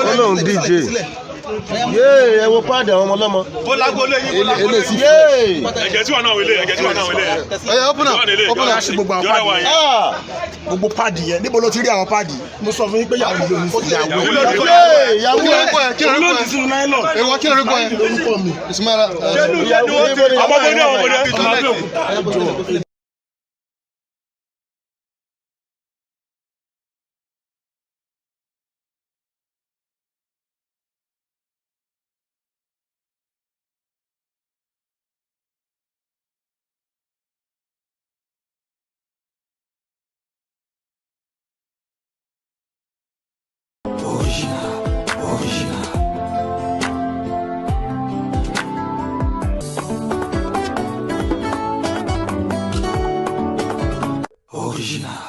Olóhùn DJ. Ẹ wo páàdì àwọn ọmọ ọlọ́mọ. Ó lágbo lẹ́yìn. Eléyìí. Ẹ̀jẹ̀ tí wà náà wọlé, ẹ̀jẹ̀ tí wà náà wọlé. Open up gbogbo àwọn páàdì yẹn. Gbogbo páàdì yẹn níbo ló ti rí àwọn páàdì? Mo sọ fún yín pé ìyàwó ló ní sí ìyàwó. Ìyàwó kí ló ló ti sínú nylon? Èèwọ̀ kí lórúkọ ẹ? Lórúkọ mi. Ismaila. Ọmọdé. Original.